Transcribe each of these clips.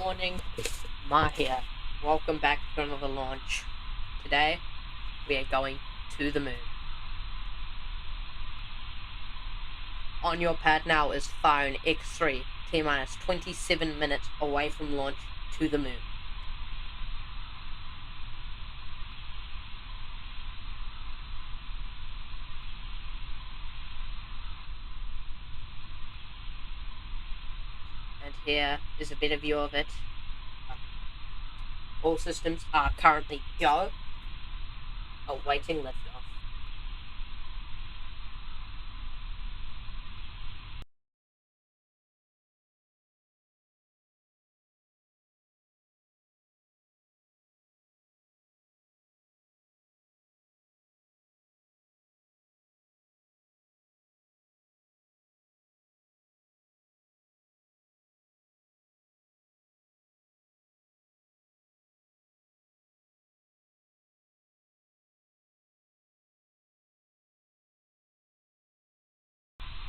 morning, Ma here. Welcome back to another launch. Today, we are going to the moon. On your pad now is Thyone-X3, T-minus 27 minutes away from launch to the moon. And here is a better view of it. All systems are currently go, awaiting liftoff.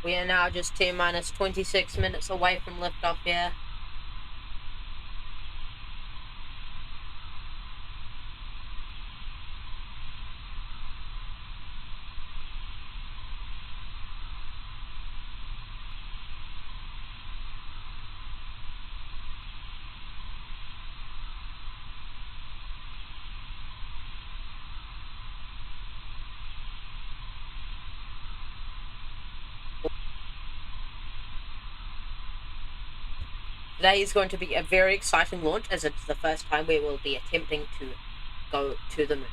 We are now just T-minus 26 minutes away from liftoff here. Today is going to be a very exciting launch, as it's the first time we will be attempting to go to the moon.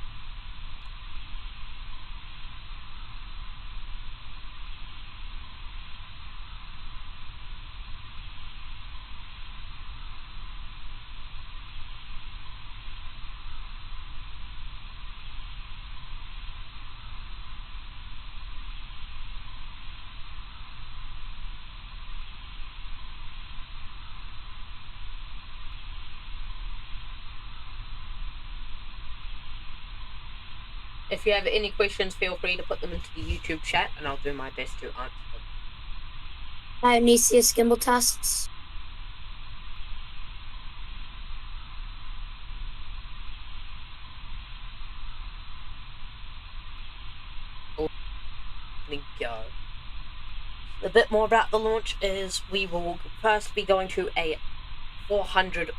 If you have any questions, feel free to put them into the YouTube chat, and I'll do my best to answer them. Dionysius gimbal tests. Go. A bit more about the launch is we will first be going to a 400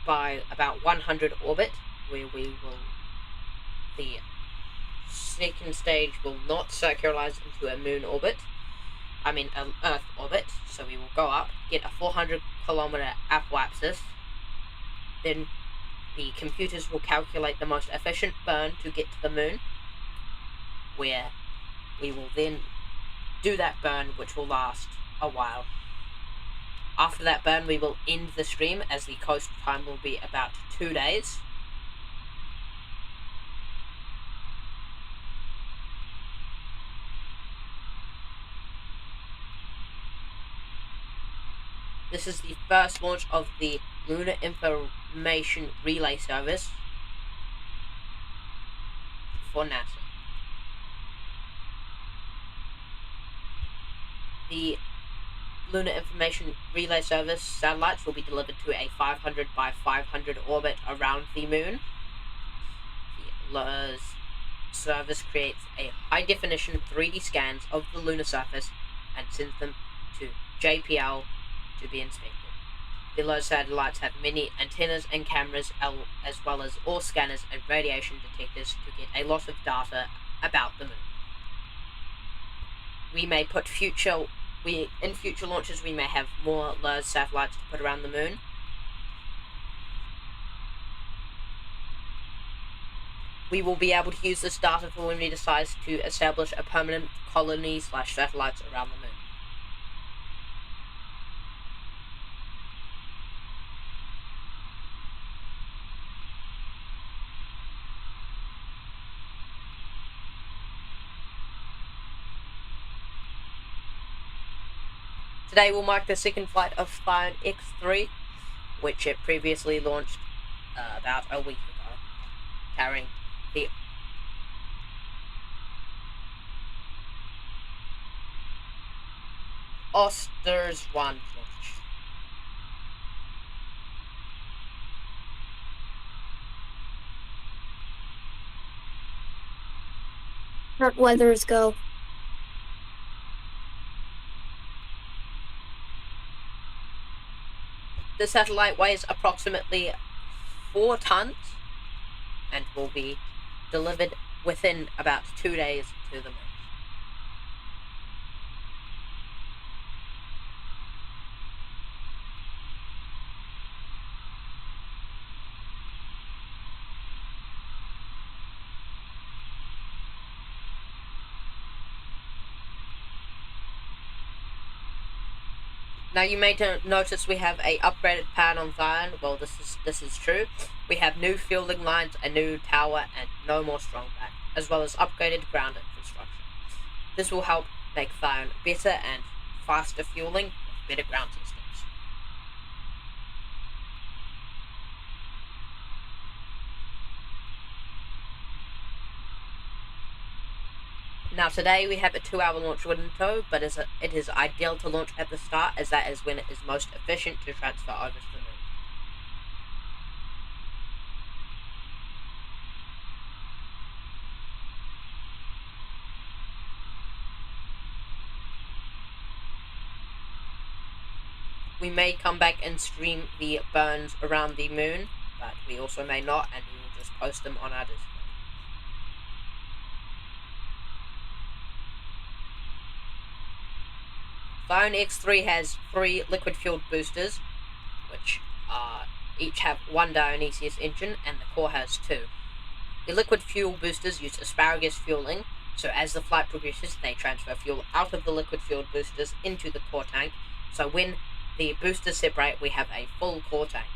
by about 100 orbit, where the second stage will not circularize into a moon orbit. An Earth orbit. So we will go up, get a 400-kilometer apoapsis. Then the computers will calculate the most efficient burn to get to the moon, where we will then do that burn, which will last a while. After that burn, we will end the stream, as the coast time will be about 2 days. This is the first launch of the Lunar Information Relay Service for NASA. The Lunar Information Relay Service satellites will be delivered to a 500 by 500 orbit around the moon. The LIRS service creates a high-definition 3D scans of the lunar surface and sends them to JPL to be inspected. The LIRS satellites have many antennas and cameras, as well as all scanners and radiation detectors to get a lot of data about the moon. In future launches, we may have more LIRS satellites to put around the moon. We will be able to use this data for when we decide to establish a permanent colony/satellites around the moon. Today will mark the second flight of Thyone-X3, which it previously launched about a week ago, carrying the Osters 1 launch. Current weathers go. The satellite weighs approximately 4 tons and will be delivered within about 2 days to the moon. Now you may notice we have a upgraded pad on Thyone. Well, this is true. We have new fueling lines, a new tower, and no more strongback, as well as upgraded ground infrastructure. This will help make Thyone better and faster fueling with better ground systems. Now today we have a 2-hour launch window, but it is ideal to launch at the start, as that is when it is most efficient to transfer over to the moon. We may come back and stream the burns around the moon, but we also may not, and we will just post them on our Discord. Thyone-X3 has 3 liquid-fueled boosters, which each have 1 Dionysius engine, and the core has 2. The liquid fuel boosters use asparagus fueling, so as the flight progresses, they transfer fuel out of the liquid-fueled boosters into the core tank, so when the boosters separate, we have a full core tank.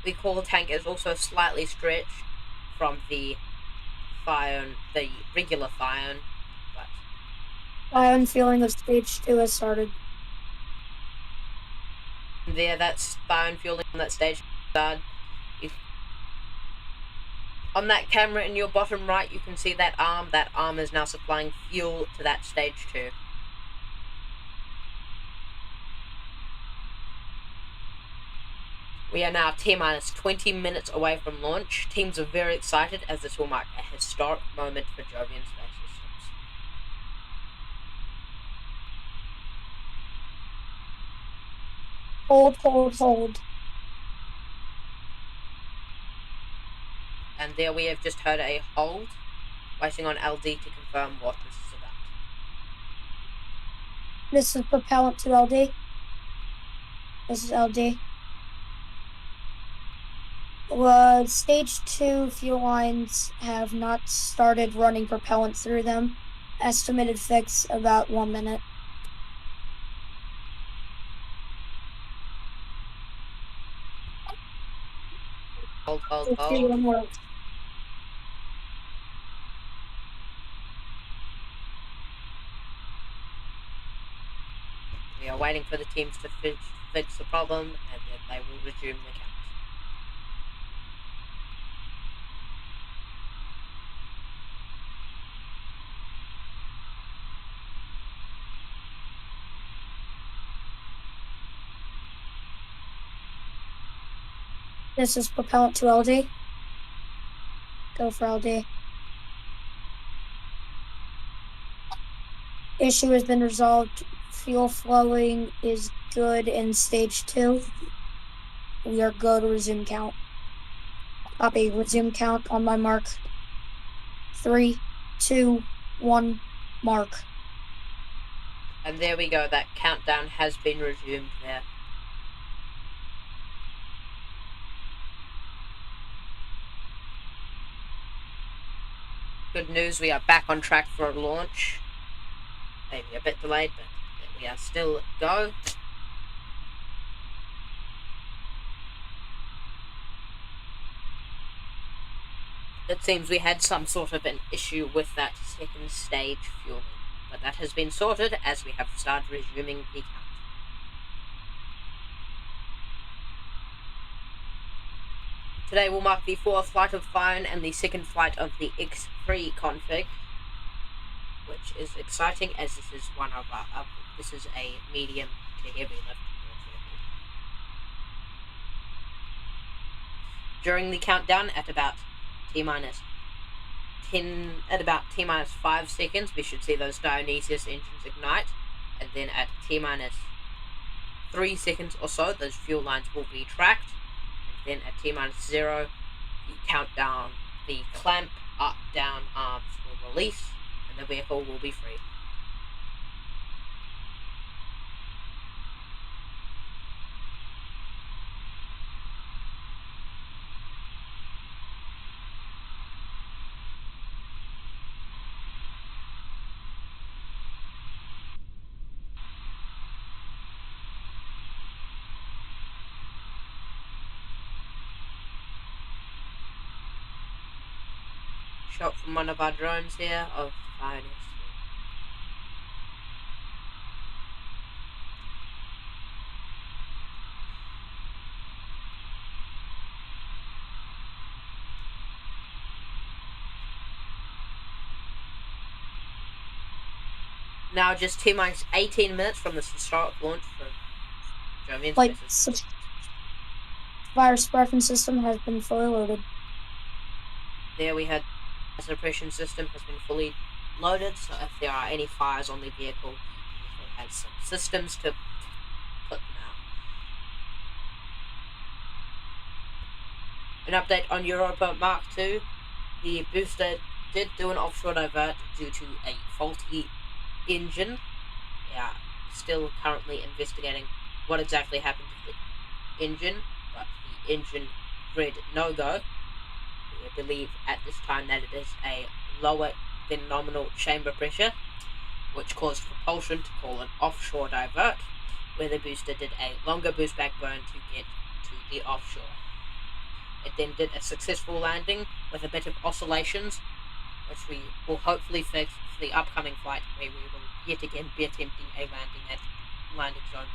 The core tank is also slightly stretched from the regular Thyone, but Thyone fueling of stage 2 has started. there, that's Thyone fueling on that stage. On that camera in your bottom right, you can see that arm. That arm is now supplying fuel to that stage 2. We are now T-minus 20 minutes away from launch. Teams are very excited as this will mark a historic moment for Jovian Space Systems. Hold. And there we have just heard a hold, waiting on LD to confirm what this is about. This is propellant to LD. This is LD. Stage 2 fuel lines have not started running propellant through them. Estimated fix about 1 minute. Hold. We are waiting for the teams to fix the problem, and then they will resume the count. This is propellant to LD. Go for LD. Issue has been resolved. Fuel flowing is good in stage 2. We are go to resume count. Copy. Resume count on my mark. 3, 2, 1, mark. And there we go. That countdown has been resumed there. Good news, we are back on track for a launch. Maybe a bit delayed, but we are still go. It seems we had some sort of an issue with that second stage fueling, but that has been sorted as we have started resuming the count. Today will mark the 4th flight of Thyone and the 2nd flight of the X3 config, which is exciting as this is one of our this is a medium to heavy lift launch vehicle. During the countdown at about T-minus at about T minus 5 seconds, we should see those Dionysius engines ignite, and then at T minus 3 seconds or so, those fuel lines will retract, and then at T minus 0, the countdown, the clamp up down arms will release, and the vehicle will be free. Shot from one of our drones here of Thyone-X3. Now just T minus 18 minutes from this historic launch from Jovian Like, Space System. fire suppression system has been fully loaded. There we had the suppression system has been fully loaded, so if there are any fires on the vehicle has some systems to put them out. An update on Europa Mark II. The booster did do an offshore divert due to a faulty engine. We are still currently investigating what exactly happened to the engine, but the engine read no-go. We believe at this time that it is a lower than nominal chamber pressure, which caused propulsion to call an offshore divert, where the booster did a longer boost back burn to get to the offshore. It then did a successful landing with a bit of oscillations, which we will hopefully fix for the upcoming flight, where we will yet again be attempting a landing at landing zone.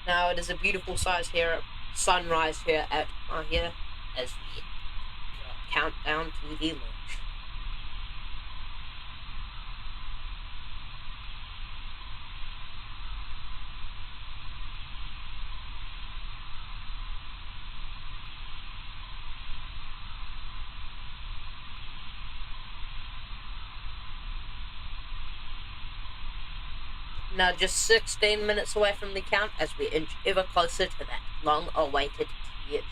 Now it is a beautiful sunrise here at Mahia as we count down to the launch. Now just 16 minutes away from the count as we inch ever closer to that long-awaited T0.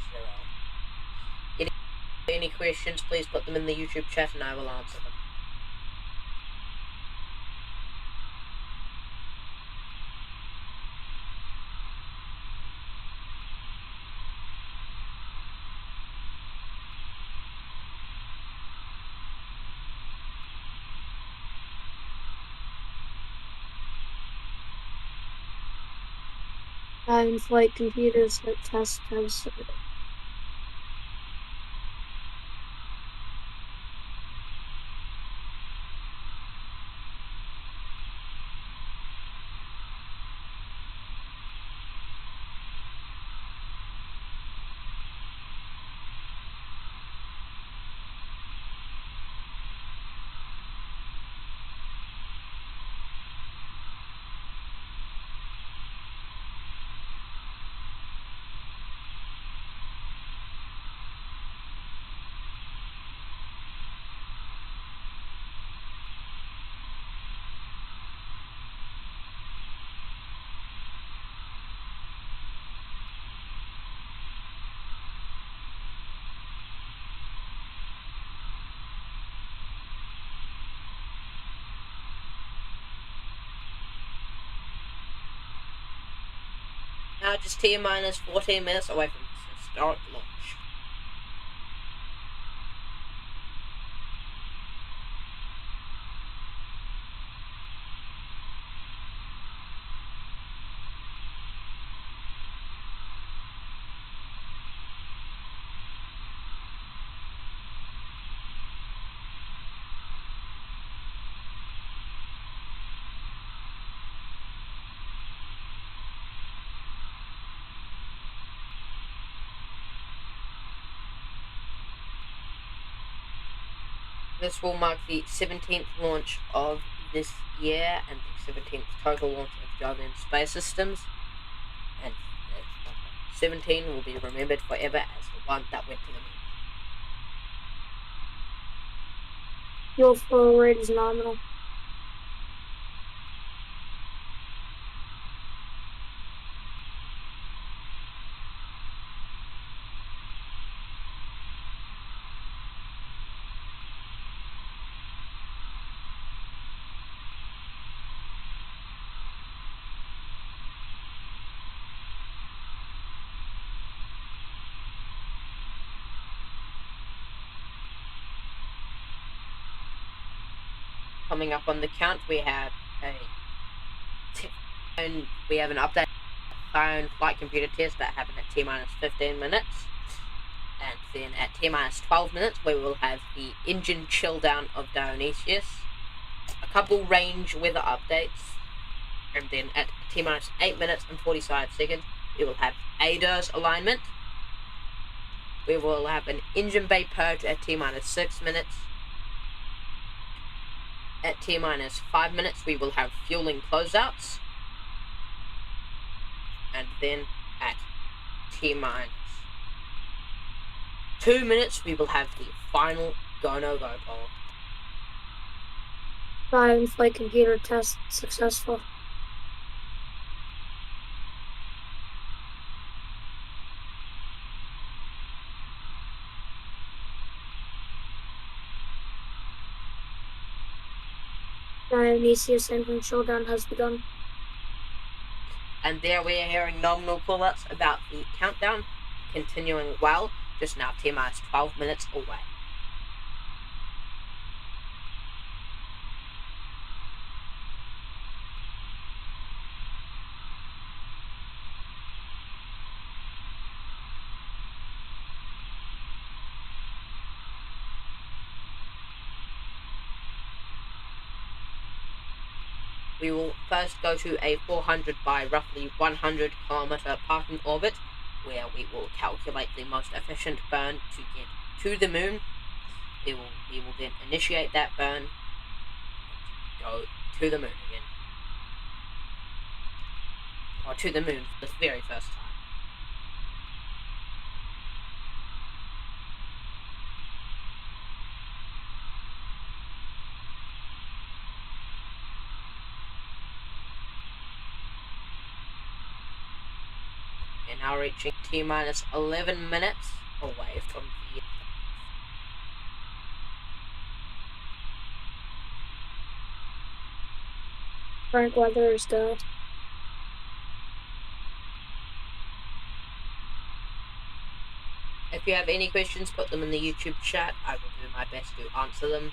Any questions, please put them in the YouTube chat and I will answer them. In-flight computers that test have started. Now just T minus 14 minutes away from this historic launch. This will mark the 17th launch of this year and the 17th total launch of Jovian space systems. And number 17 will be remembered forever as the one that went to the moon. Fuel flow rate is nominal. Coming up on the count, we have an update Thyone flight computer test that happened at T-minus 15 minutes. And then at T-minus 12 minutes, we will have the engine chill down of Dionysius, a couple range weather updates, and then at T-minus 8 minutes and 45 seconds, we will have ADIRS alignment. We will have an engine bay purge at T-minus 6 minutes. At T-minus 5 minutes, we will have fueling closeouts. And then at T-minus 2 minutes, we will have the final go-no-go poll. Thyone flight computer test successful. Dionysius engine showdown has begun. And there we are hearing nominal callouts about the countdown continuing well, just now T-minus 12 minutes away. We will first go to a 400 by roughly 100 kilometer parking orbit, where we will calculate the most efficient burn to get to the moon. We will then initiate that burn and go to the moon again. Or to the moon for the very first time. And now reaching T-minus 11 minutes away from the... Current weather is good. If you have any questions, put them in the YouTube chat. I will do my best to answer them.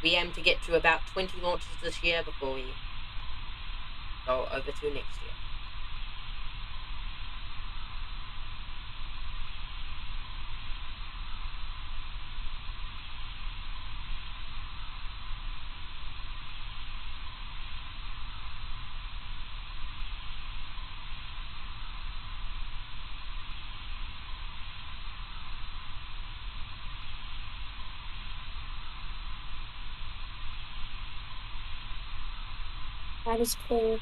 We aim to get to about 20 launches this year before we go over to next year. That is clear.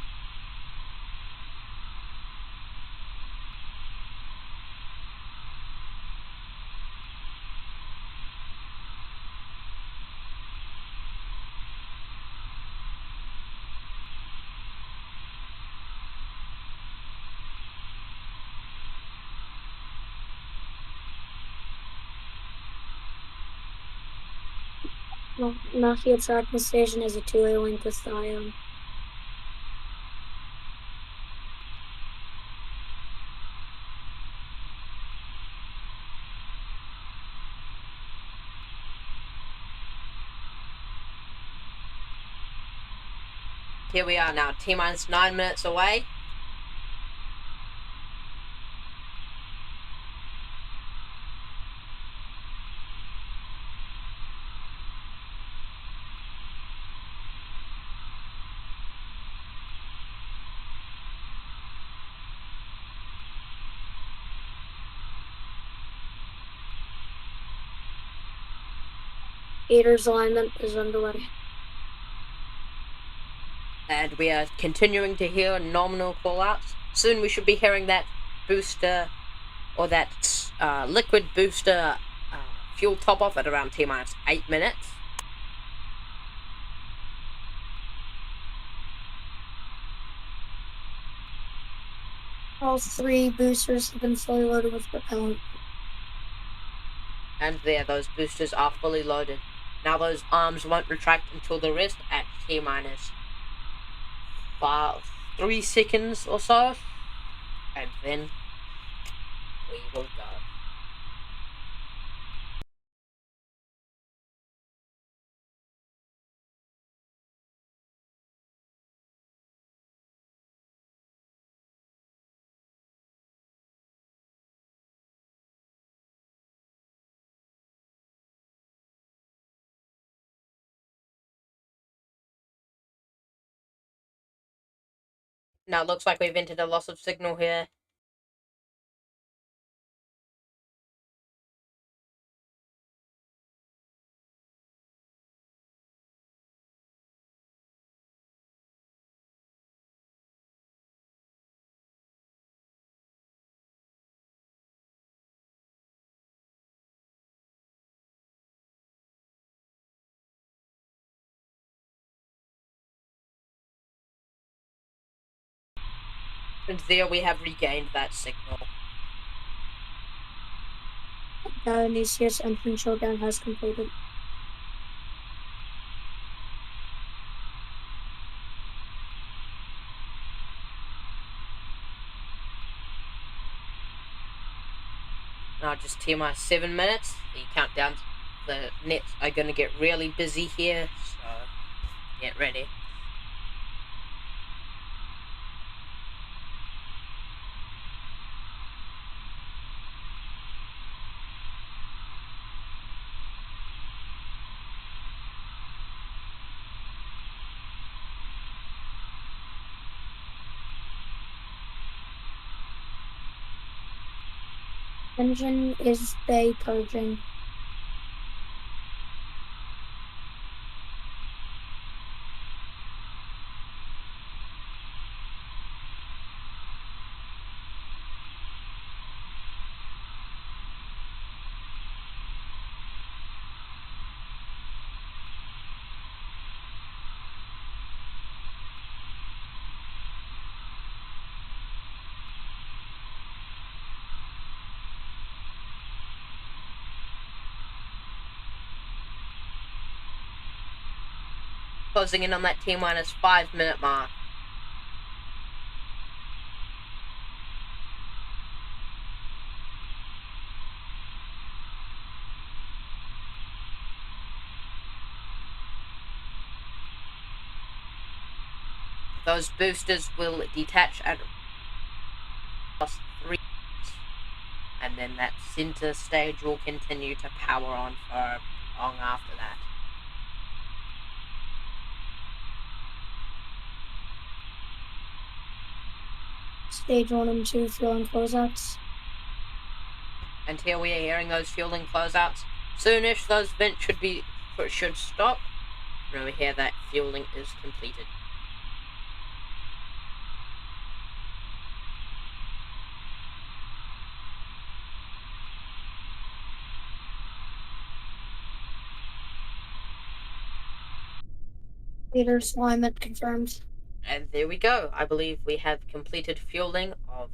Mahia tracking station is a two-way link with Thyone. Here we are now, T-minus 9 minutes away. Gator's alignment is underway. And we are continuing to hear nominal callouts. Soon we should be hearing that booster, or that liquid booster fuel top off at around T-minus 8 minutes. All 3 boosters have been fully loaded with propellant. And there, those boosters are fully loaded. Now those arms won't retract until the rest at T-minus 3 seconds or so. And then we will go. Now it looks like we've entered a loss of signal here. And there we have regained that signal. Dionysius engine showdown has completed. Now just T-minus 7 minutes. The countdowns, the nets are going to get really busy here, so get ready. Engine is bay purging. Closing in on that T-minus 5 minute mark. Those boosters will detach at plus 3, and then that center stage will continue to power on for long after that. Stage 1 and 2 fueling closeouts. And here we are hearing those fueling closeouts. Soonish those vents should stop. And we hear that fueling is completed. Gator's alignment confirmed. And there we go. I believe we have completed fueling of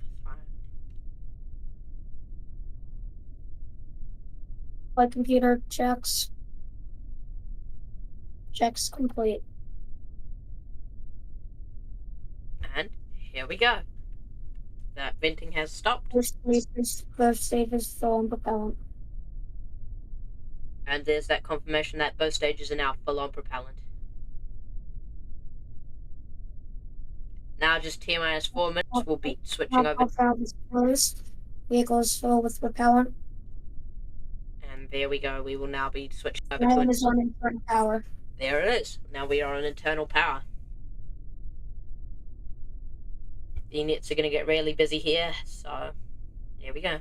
Flight computer checks. Checks complete. And here we go. That venting has stopped. Both stages full on propellant. And there's that confirmation that both stages are now full on propellant. Now just T-minus 4 minutes, we'll be switching over. Valve is closed. Vehicle is full with propellant. And there we go. We will now be switching over Engine is on internal power. There it is. Now we are on internal power. The nets are going to get really busy here, so there we go.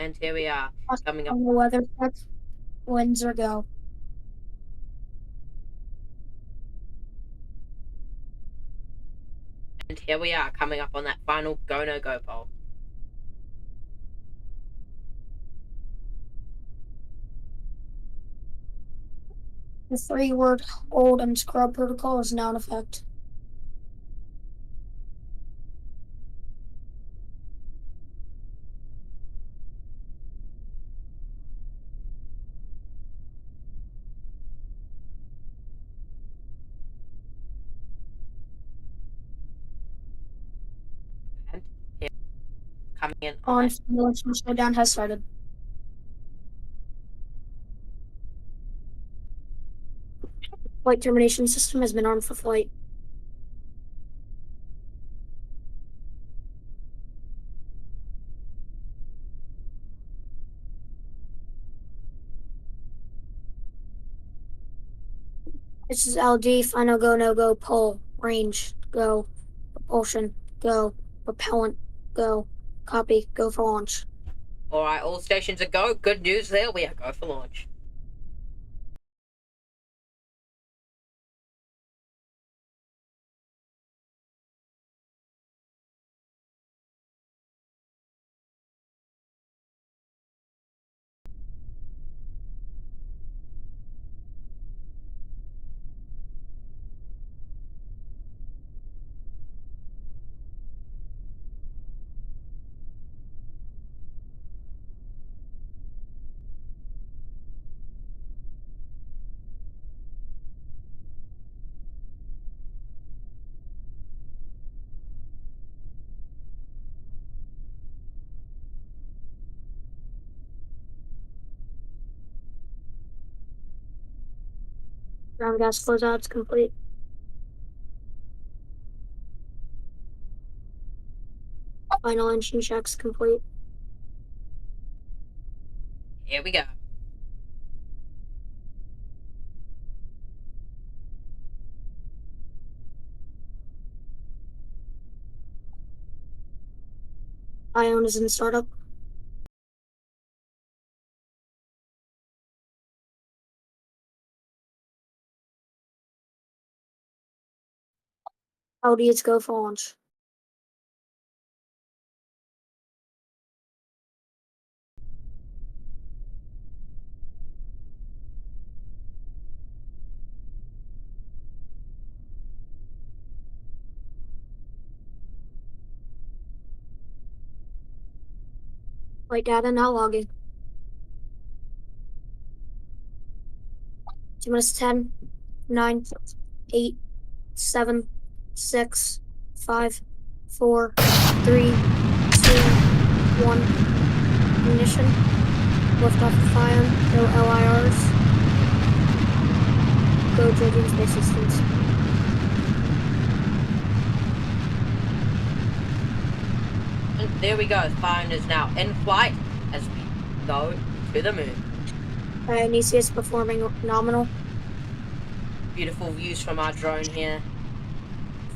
And here we are, coming up. On the weather check, winds are go. And here we are, coming up on that final go no go pole. The 3-word hold and scrub protocol is now in effect. And here, coming in On on simulation shutdown has started. Flight termination system has been armed for flight. This is LD, final go, no go, pull, range, go, propulsion, go, propellant, go, copy, go for launch. Alright, all stations are go. Good news there, we are go for launch. Ground gas closeouts complete. Final engine checks complete. Here we go. Ion is in startup. LD is go for launch. Flight data now logging. T-minus 10, 9, 8, 7, 6, 5, 4, 3, 2, 1. Ignition. Liftoff of Thyone. No LIRs. Go Jovian Space Systems. And there we go. Thyone is now in flight as we go to the moon. Thyone is performing nominal. Beautiful views from our drone here.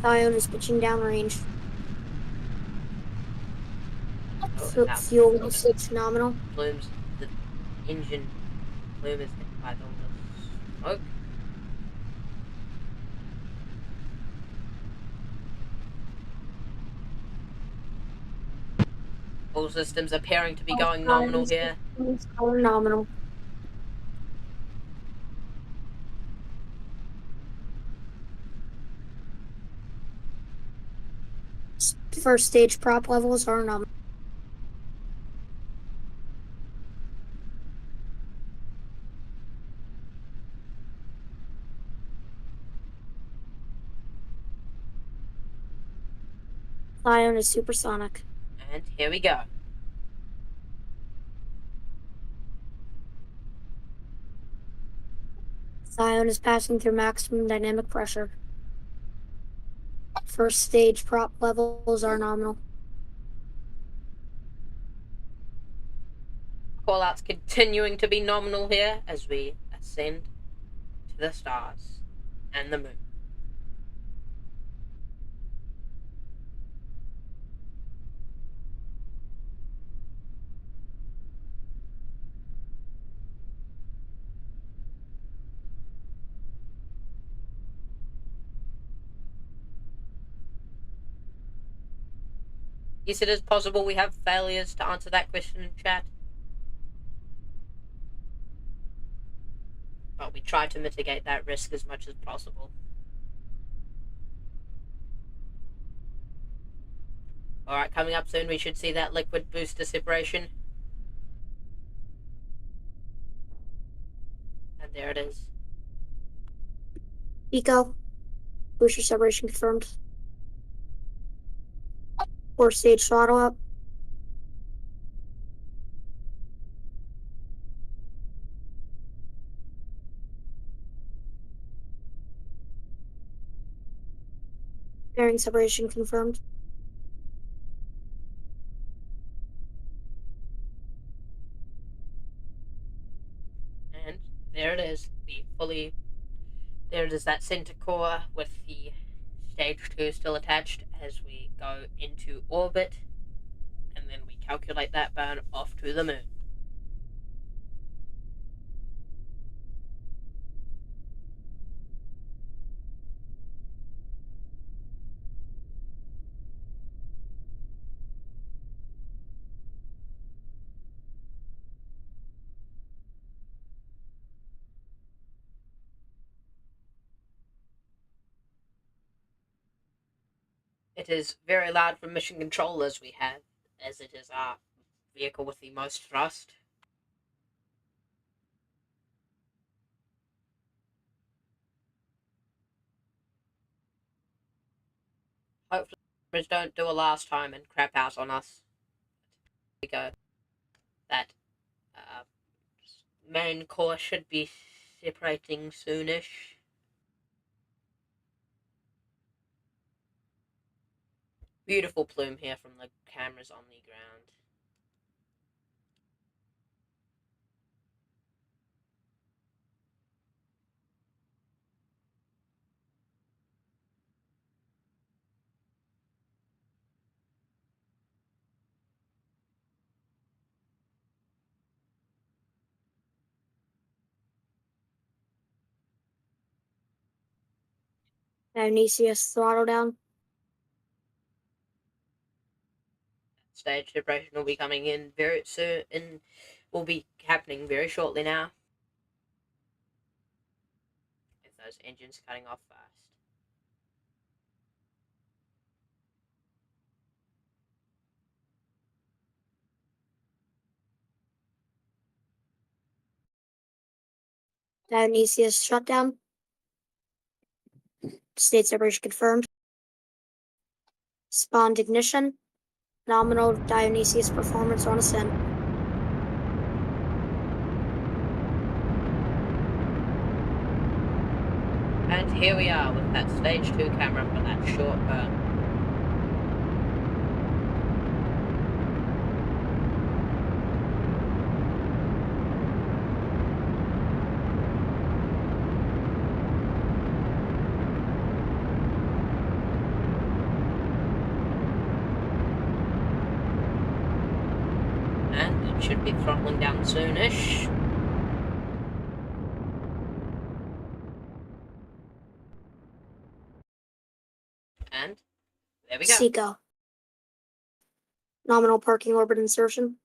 Thyone is pitching downrange. Oh, Fuel usage nominal. Plumes, the engine plume is hit by all the smoke. All systems appearing to be going nominal here. Nominal. First stage prop levels are nominal. Thyone is supersonic. And here we go. Thyone is passing through maximum dynamic pressure. First stage prop levels are nominal. Callouts continuing to be nominal here as we ascend to the stars and the moon. Yes, it is possible we have failures to answer that question in chat, but we try to mitigate that risk as much as possible. Alright, coming up soon, we should see that liquid booster separation. And there it is. Eco. Booster separation confirmed. 4-stage throttle up. Bearing separation confirmed. And there it is. There it is, that center core with the stage 2 still attached as we go into orbit. And then we calculate that burn off to the moon. It is very loud from mission control as we have, as it is our vehicle with the most thrust. Hopefully, don't do a last time and crap out on us. We go. That main core should be separating soonish. Beautiful plume here from the cameras on the ground. Dionysius throttle down. Stage separation will be coming in very soon, and will be happening very shortly now. With those engines cutting off fast. Dionysius shutdown. State separation confirmed. Spawned ignition. Nominal Dionysius performance on ascent. And here we are with that stage 2 camera for that short burn. And it should be throttling down soonish. And there we go. Seco. Nominal parking orbit insertion.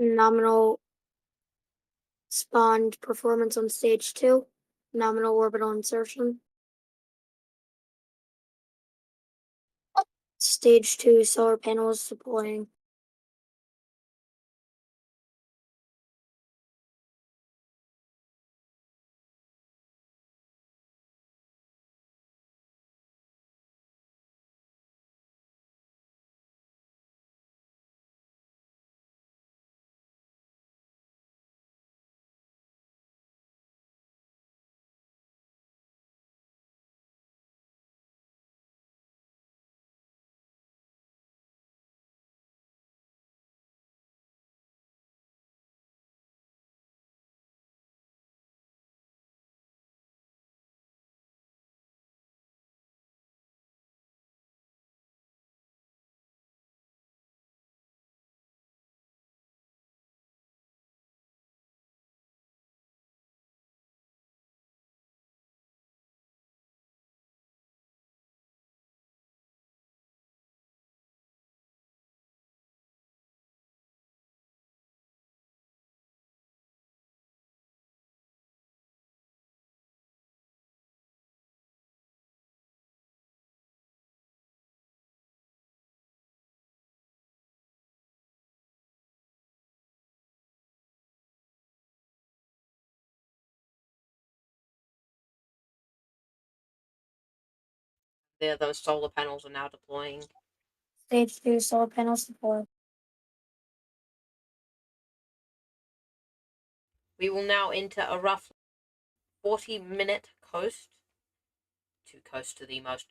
Nominal spawned performance on stage 2. Nominal orbital insertion. Stage 2 solar panels deploying. There, those solar panels are now deploying. Stage 2 solar panels deployed. We will now enter a rough 40-minute coast to the most